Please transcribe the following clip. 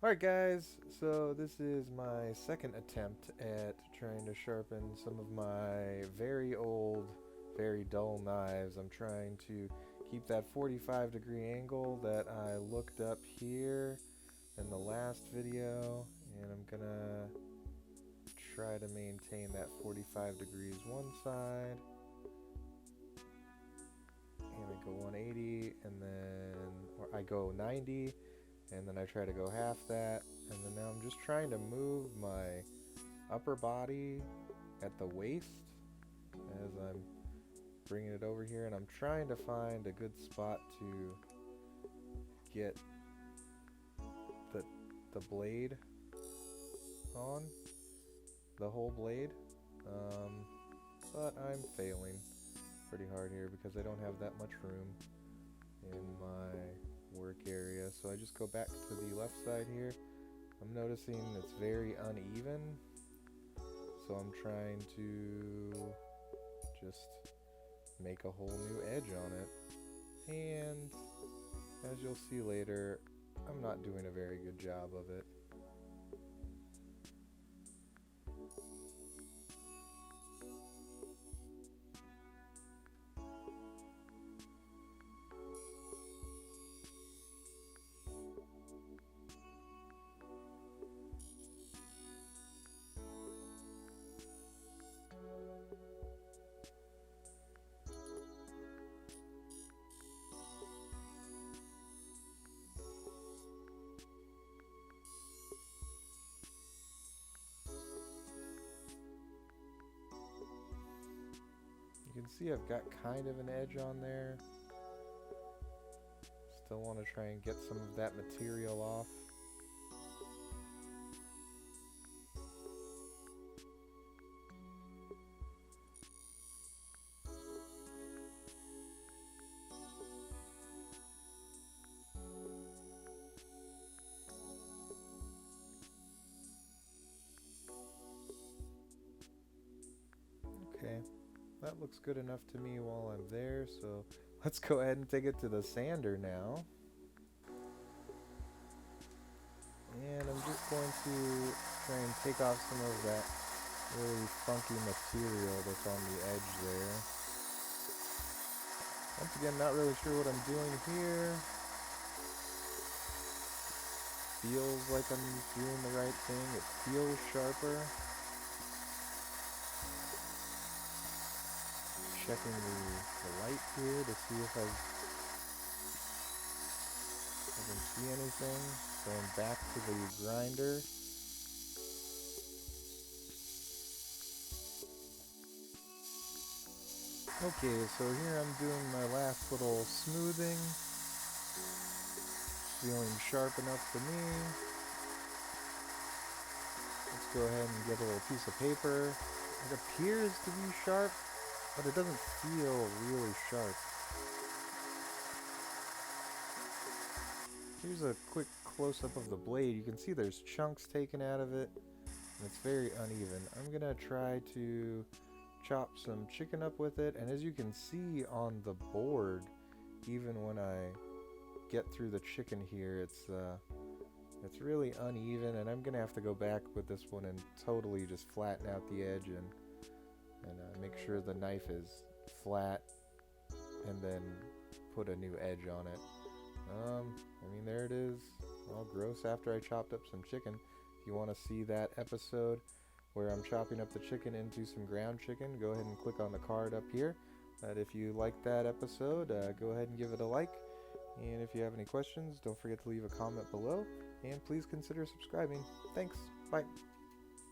Alright guys, so this is my second attempt at trying to sharpen some of my very old, very dull knives. I'm trying to keep that 45-degree angle that I looked up here in the last video, and I'm gonna try to maintain that 45 degrees one side, and I go 180, and then, or I go 90, and then I try to go half that, and then now I'm just trying to move my upper body at the waist as I'm bringing it over here, and I'm trying to find a good spot to get the blade on, the whole blade, but I'm failing pretty hard here because I don't have that much room in my work area. So I just go back to the left side here. I'm noticing it's very uneven, so I'm trying to just make a whole new edge on it, and as you'll see later, I'm not doing a very good job of it. You can see I've got kind of an edge on there. Still want to try and get some of that material off. Okay, that looks good enough to me while I'm there, so let's go ahead and take it to the sander now. And I'm just going to try and take off some of that really funky material that's on the edge there. Once again, not really sure what I'm doing here. Feels like I'm doing the right thing. It feels sharper. Checking the light here to see if I can see anything. Going back to the grinder. Okay, so here I'm doing my last little smoothing. Feeling sharp enough for me. Let's go ahead and get a little piece of paper. It appears to be sharp, but it doesn't feel really sharp. Here's a quick close-up of the blade. You can see there's chunks taken out of it, and it's very uneven. I'm gonna try to chop some chicken up with it, and as you can see on the board, even when I get through the chicken here, it's really uneven, and I'm gonna have to go back with this one and totally just flatten out the edge and make sure the knife is flat, and then put a new edge on it. I mean, there it is, all gross after I chopped up some chicken. If you want to see that episode where I'm chopping up the chicken into some ground chicken, go ahead and click on the card up here. But if you like that episode, go ahead and give it a like. And if you have any questions, don't forget to leave a comment below. And please consider subscribing. Thanks. Bye.